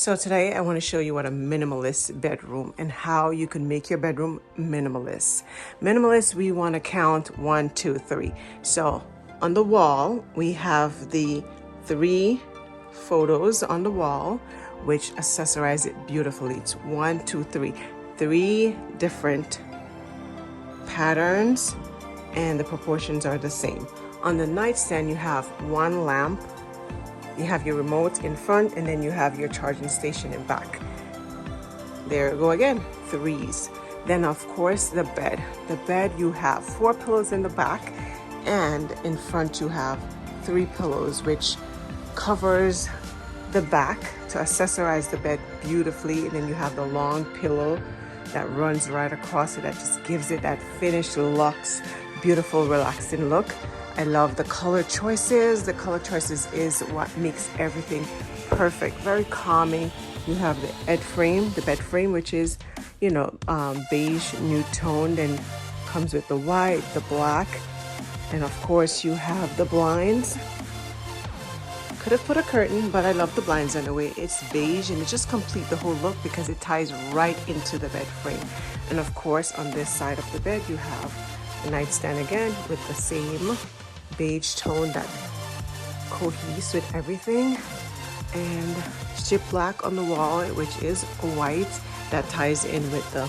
So today I want to show you what a minimalist bedroom and how you can make your bedroom minimalist. Minimalist, we want to count 1, 2, 3. So on the wall, we have the 3 photos on the wall, which accessorize it beautifully. It's 1, 2, 3. 3 different patterns and the proportions are the same. On the nightstand, you have 1 lamp. You have your remote in front, and then you have your charging station in back. There you go again, 3s. Then of course the bed. The bed, you have 4 pillows in the back, and in front you have 3 pillows, which covers the back to accessorize the bed beautifully. And then you have the long pillow that runs right across it that just gives it that finished luxe, beautiful, relaxing look. I love the color choices. The color choices is what makes everything perfect. Very calming. You have the bed frame, which is, beige, nude toned, and comes with the white, the black, and of course you have the blinds. Could have put a curtain, but I love the blinds anyway. It's beige and it just completes the whole look because it ties right into the bed frame. And of course on this side of the bed you have the nightstand again with the same beige tone that coheses with everything, and chip black on the wall, which is white, that ties in with the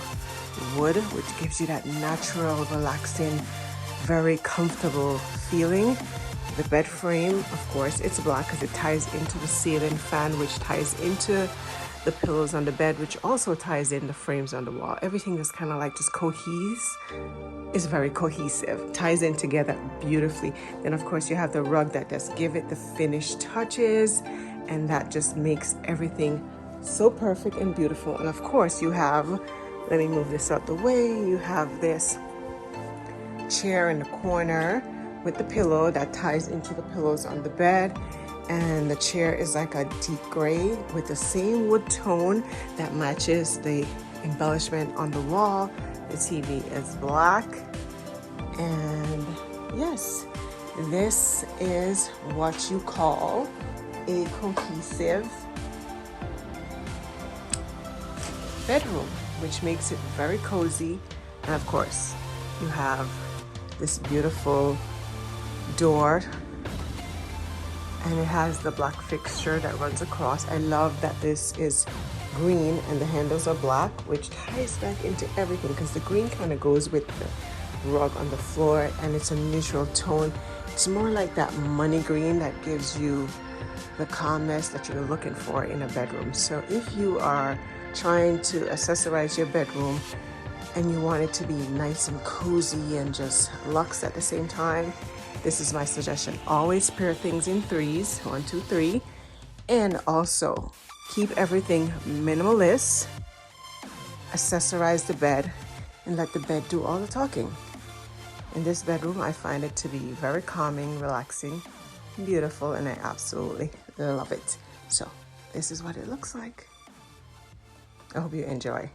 wood, which gives you that natural, relaxing, very comfortable feeling. The bed frame, of course, it's black because it ties into the ceiling fan, which ties into the pillows on the bed, which also ties in the frames on the wall. Everything just kind of like just coheses. Is very cohesive, ties in together beautifully. Then of course you have the rug that just give it the finished touches, and that just makes everything so perfect and beautiful. And of course you have, let me move this out the way, you have this chair in the corner with the pillow that ties into the pillows on the bed, and the chair is like a deep gray with the same wood tone that matches the embellishment on the wall. The TV is black, and yes, this is what you call a cohesive bedroom, which makes it very cozy. And of course you have this beautiful door, and it has the black fixture that runs across. I love that this is green and the handles are black, which ties back into everything because the green kind of goes with the rug on the floor, and it's a neutral tone. It's more like that money green that gives you the calmness that you're looking for in a bedroom. So if you are trying to accessorize your bedroom and you want it to be nice and cozy and just luxe at the same time, this is my suggestion. Always pair things in 3s, 1, 2, 3, and also keep everything minimalist, accessorize the bed, and let the bed do all the talking. In this bedroom, I find it to be very calming, relaxing, beautiful, and I absolutely love it. So this is what it looks like. I hope you enjoy.